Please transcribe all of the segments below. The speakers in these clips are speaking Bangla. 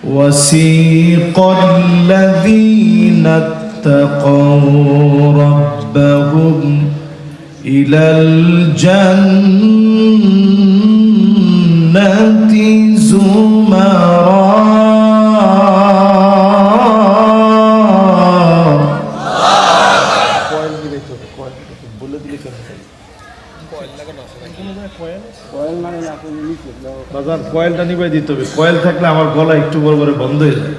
وسيق الذين اتقوا ربهم إلى الجنة زمرا বাজার কয়েলটা নিবাই দিতে হবে। কয়েল থাকলে আমার গলা একটু বড় করে বন্ধ হয়ে যায়।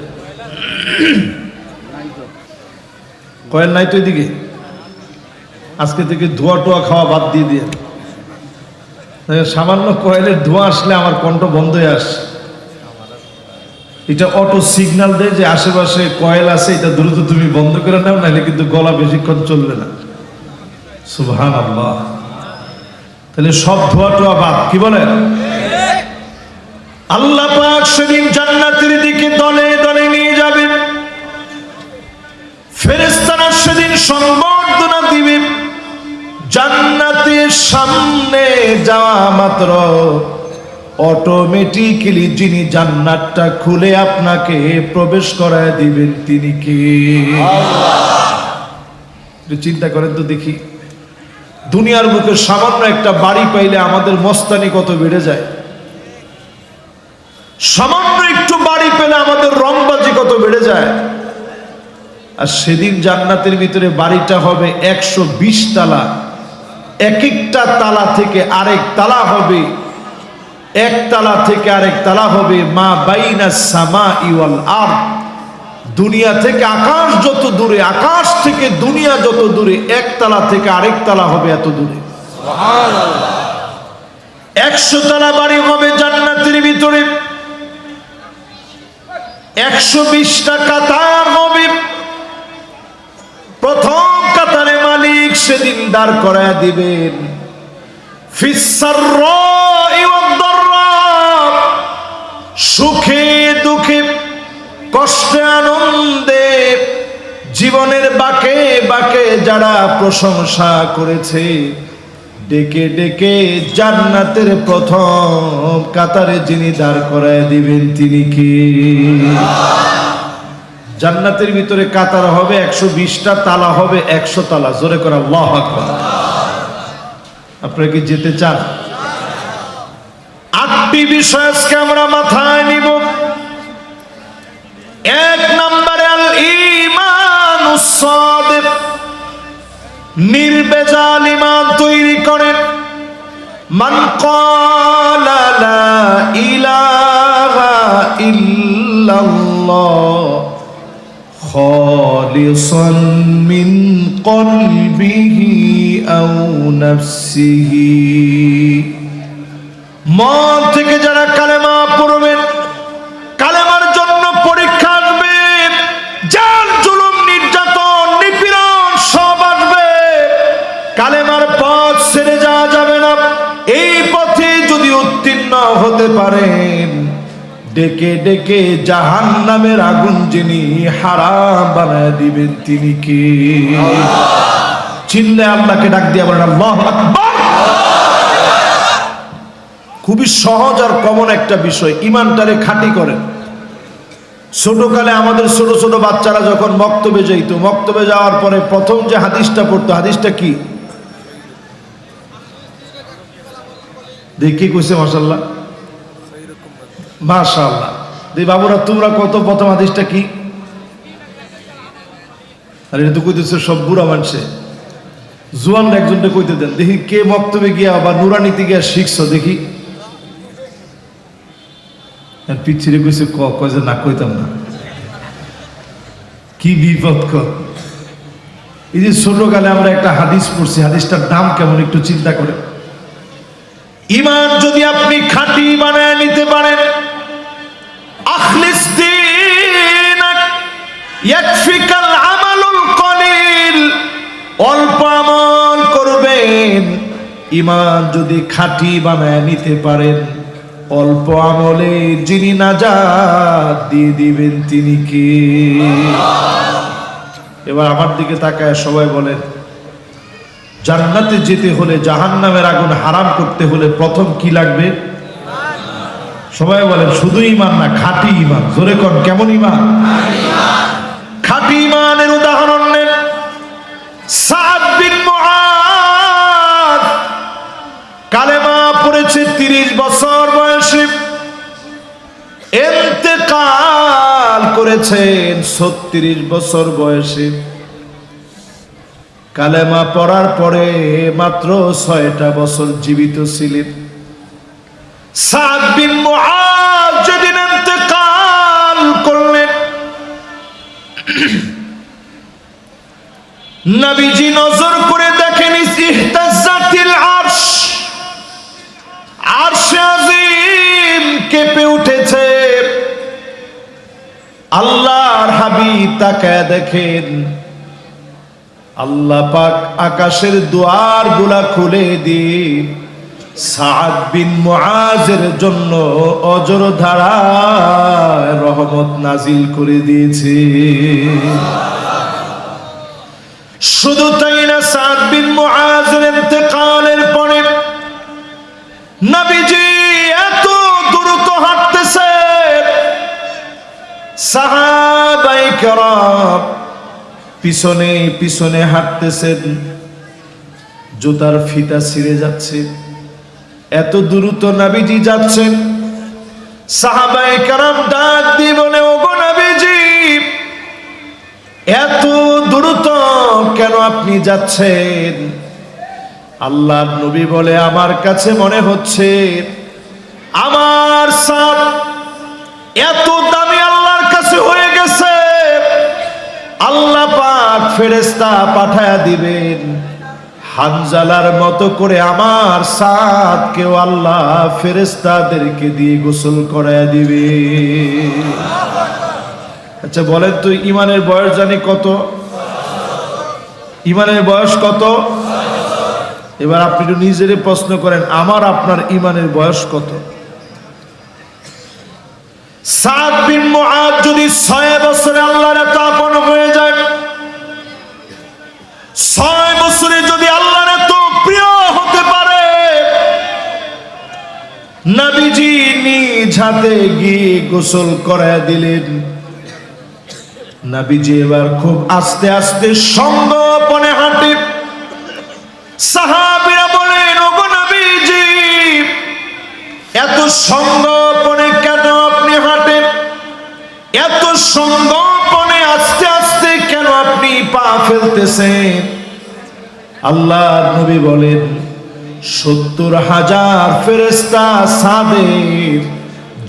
কয়েল নাই তো এদিকে, আজকে থেকে ধোয়া টোয়া খাওয়া বাদ দিয়ে দিয়ে সামান্য কয়েলের ধোঁয়া আসলে আমার কণ্ঠ বন্ধ হয়ে আসে। এটা অটো সিগন্যাল দেয় যে আশেপাশে কয়েল আছে, এটা দ্রুত তুমি বন্ধ করে নাও, নাহলে কিন্তু গলা বেশিক্ষণ চলবে না। সুবহানাল্লাহ। তাহলে সব ধোয়া টোয়া বাদ, কি বলেন? আল্লাহ পাক সেদিন জান্নাতের দিকে দলে দলে নিয়ে যাবে। ফেরেশতারা সেদিন সংবর্ধনা দিবে। জান্নাতের সামনে যাওয়া মাত্র অটোমেটিক্যালি যিনি জান্নাতটা খুলে আপনাকে প্রবেশ করায় দিবেন তিনি কে? আল্লাহ। চিন্তা করেন তো দেখি, দুনিয়ার বুকে সামান্য একটা বাড়ি পাইলে আমাদের মস্তানি কত বেড়ে যায়। সামান্য একটু বাড়ি পেলে আমাদের রংবাজি কত বেড়ে যায়। আর সেদিন জান্নাতের ভিতরে বাড়িটা হবে 120 তালা। এক একটা তালা থেকে আরেক তালা হবে, এক তালা থেকে আরেক তালা হবে মা বাইনা সামাই ওয়াল আরদ। দুনিয়া থেকে আকাশ যত দূরে, আকাশ থেকে দুনিয়া যত দূরে, এক তালা থেকে আরেক তালা হবে এত দূরে। সুবহানাল্লাহ। 100 তালা বাড়ি হবে জান্নাতের ভিতরে, 120টা কাতার হবে। প্রথম কাতারে মালিক সেদিন দাঁড় করায় দিবেন ফিসসাররাই ওয়াদ-দাররা, সুখে দুঃখে, কষ্টে আনন্দে, জীবনের বাঁকে বাঁকে যারা প্রশংসা করেছে, ডেকে ডেকে জান্নাতের প্রথম কাতারে যিনি দাঁড় করায় দিবেন তিনি কি? জান্নাতের ভিতরে কাতার হবে 120টা, তালা হবে 100 তালা। জোরে করে আল্লাহু আকবার। আপনারা কি যেতে চান? 8টি বিষয় আজকে আমরা মাথায় নিব। 1 নম্বরে আল ঈমানুস সাদিক, নির্ভেজাল ঈমান তৈরি করেন। মান ক্বালা লা ইলাহা ইল্লাল্লাহ খালিসান মিন কলবিহি আও নাফসিহি, মন থেকে যারা কালেমা পড়বেন, কালেমার জন্য পরীক্ষা আসবে, জাল জুলুম নির্যাতন নিপীড়ন সব আসবে, কালেমার পথ ছেড়ে যাওয়া যাবে না। এই পথে যদি উত্তীর্ণ হতে পারেন, ডেকে ডেকে জাহান্নামের আগুন যিনি হারাম বানায় দিবেন তিনি কি? চিনলে আল্লাহকে ডাক দিয়ে বলেন আল্লাহু আকবার। খুবই সহজ আর কমন একটা বিষয়, ঈমানটারে খাঁটি করেন। ছোটকালে আমাদের ছোট ছোট বাচ্চারা যখন মক্তবে যাইতো, মক্তবে যাওয়ার পরে প্রথম যে হাদিসটা পড়তো, হাদিসটা কি দেখি কইছে? মাশাআল্লাহ মাশাআল্লাহ। বাবুরা তোমরা কত প্রথম হাদিসটা কি? আর এটা তো কইতেছে সব বুড়া মানুষে, জোয়ান একজনটা কইতে দেন দেখি, কে মক্তবে গিয়া বা নুরানিতে গিয়া শিখছো দেখি। পিছিয়ে কইছে কয় যে না কইতাম না। কি বিপদ কর। এই যে ছোটকালে আমরা একটা হাদিস পড়ছি, হাদিসটার নাম কেমন একটু চিন্তা করে। ঈমান যদি আপনি খাঁটি বানায় নিতে পারেন, আখলিস দীনাক ইয়াকফিকাল আমালুল কলিল, অল্প আমল করবেন। ঈমান যদি খাঁটি বানায় নিতে পারেন, অল্প আমলে যিনি নাজাত দিয়ে দিবেন তিনি কি? এবার আমার দিকে তাকায় সবাই বলেন, জান্নাতে যেতে হলে, জাহান্নামের আগুন হারাম করতে হলে প্রথম কি লাগবে? সবাই বলেন শুধু ঈমান না, খাঁটি ঈমান। জোরে কোন, কেমন ঈমান? খাঁটি ঈমানের উদাহরণ নেন সাদ বিন মুআজ। কালেমা পড়েছে 30 বছর বয়সে, ইন্তেকাল করেছেন 36 বছর বয়সে। কালেমা পড়ার পরে মাত্র 6টা বছর জীবিত ছিলেন। সাদ বিন মুআজ যেদিন ইন্তেকাল করলেন, নবীজি নজর করে দেখেন ইহতাজ্জাতিল আরশ, আরশে আজিম কেঁপে উঠেছে। আল্লাহর হাবিব তাকায় দেখেন আল্লাহ পাক আকাশের দুয়ারগুলা খুলে দিয়ে সাদ বিন মুআজের জন্য অজর ধারায় রহমত নাজিল করে দিয়েছে। শুধু তাই না, সাদ বিন মুআজের ইন্তেকালের পরে নবীজি এত দ্রুত হাঁটতেছে, সাহাবায়ে কেরাম পিছনে পিছনে হাঁটতেছেন, জুতার ফিতা ছিঁড়ে যাচ্ছে, এত দ্রুত নবীজি যাচ্ছেন। সাহাবায়ে কেরাম ডাক দিয়ে বলে, ওগো নবীজি, এত দ্রুত কেন আপনি যাচ্ছেন? আল্লাহর নবী বলে, আমার কাছে মনে হচ্ছে আমার সাদ এত দামি আল্লাহর কাছে হয়ে গেছে, আল্লাহ পাক ফেরেশতা পাঠায়া দিবেন, হানজালার মতো করে আমার সাদকেও আল্লাহ ফেরেশতাদেরকে দিয়ে গোসল করায়া দিবে। আচ্ছা বলেন তো, ইমানের বয়স জানি কত? ইমানের বয়স কত? এবার আপনি একটু নিজেরই প্রশ্ন করেন, আমার আপনার ইমানের বয়স কত? সাদ বিন মুআজ যদি 6 বছরে আল্লাহর এত আপন হয়ে যায়, 6 বছরে যদি আল্লাহর এত প্রিয় হতে পারে, নবীজি নিজ হাতে গিয়ে গোসল করায় দিলেন। নবীজি এবার খুব আস্তে আস্তে সঙ্গোপনে হাঁটে। সাহাবীরা বলেন, ওগো নবীজি, এত সঙ্গোপনে কেন আপনি হাঁটেন? এত সঙ্গোপনে আস্তে আস্তে কেন আপনি পা ফেলতেছেন? আল্লাহর নবী বলেন, 70,000 ফেরেশতা সাদের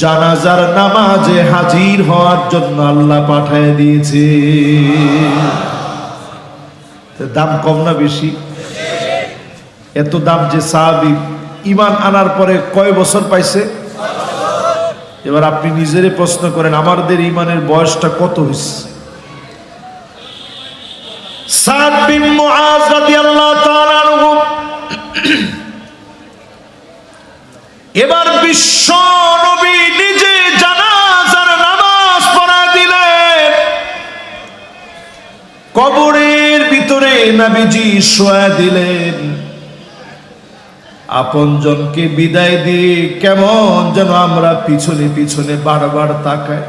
জানাজার নামাজে হাজির হওয়ার জন্য আল্লাহ পাঠিয়ে দিয়েছে। দাম কম না বেশি? এত দাম যে সাহাবী ঈমান আনার পরে কয় বছর পাইছে? এবার আপনি নিজেরই প্রশ্ন করেন, আমাদের ঈমানের বয়সটা কত হইছে? সাদ বিন মুআজ রাদিয়াল্লাহু তাআলা আনহু এবার বিশ্ব নবী নিজে জানাজার নামাজ পড়া দিলেন। কবরের ভিতরে নবীজি শোয়া দিলেন। আপনজনকে বিদায় দিয়ে কেমন যেন আমরা পিছনে পিছনে বারবার তাকাই।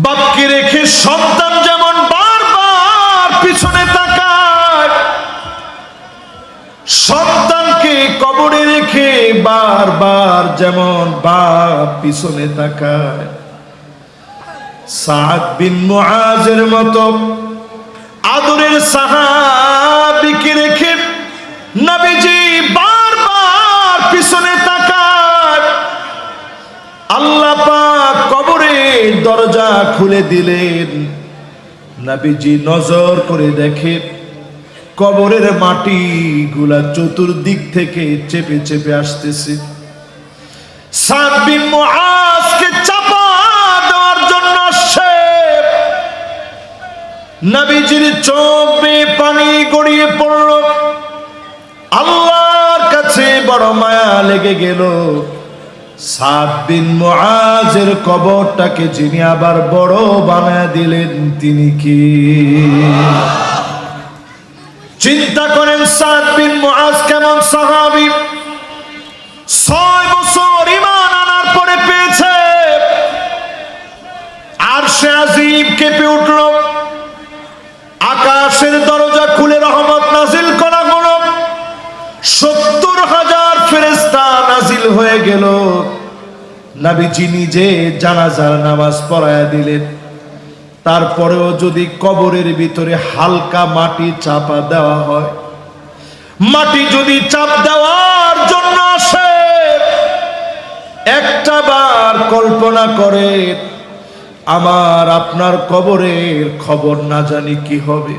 বাপকে রেখে সন্তান যেমন বারবার পিছনে তাকায়, সন্তানকে কবরে রেখে বারবার যেমন বাপ পিছনে তাকায়, সাদ বিন মুআজের মতো আদরের সাহাবীকে রেখে নবীজি বারবার পিছনে তাকায়। আল্লাহ পাক কবরের দরজা খুলে দিলেন। নবীজি নজর করে দেখে কবরের মাটি গুলা চতুর্দিক থেকে চেপে চেপে আসতেছে। সাদ বিন মুআজকে চাপা দেওয়ার জন্য আসছে। নবীজির চোখ বেয়ে পানি গড়িয়ে পড়ল। আল্লাহর কাছে বড় মায়া লেগে গেল। সাদ বিন মুআজের কবরটাকে যিনি আবার বড় বানায় দিলেন তিনি কি? চিন্তা করেন সাদ বিন মুআজ কেমন সাহাবী। 6 বছর আরশে আজিম কেঁপে উঠল, আকাশের দরজা খুলে রহমত নাজিল করা হলো, 70,000 ফেরেশতা নাজিল হয়ে গেল। নবীজি নিজে জানাজার নামাজ পড়ায়া দিলেন। তারপরেও যদি কবরের ভিতরে হালকা মাটি চাপা দেওয়া হয়, মাটি যদি চাপ দেওয়ার জন্য আসে, একটা বার কল্পনা করে আমার আপনার কবরের খবর না জানি কি হবে।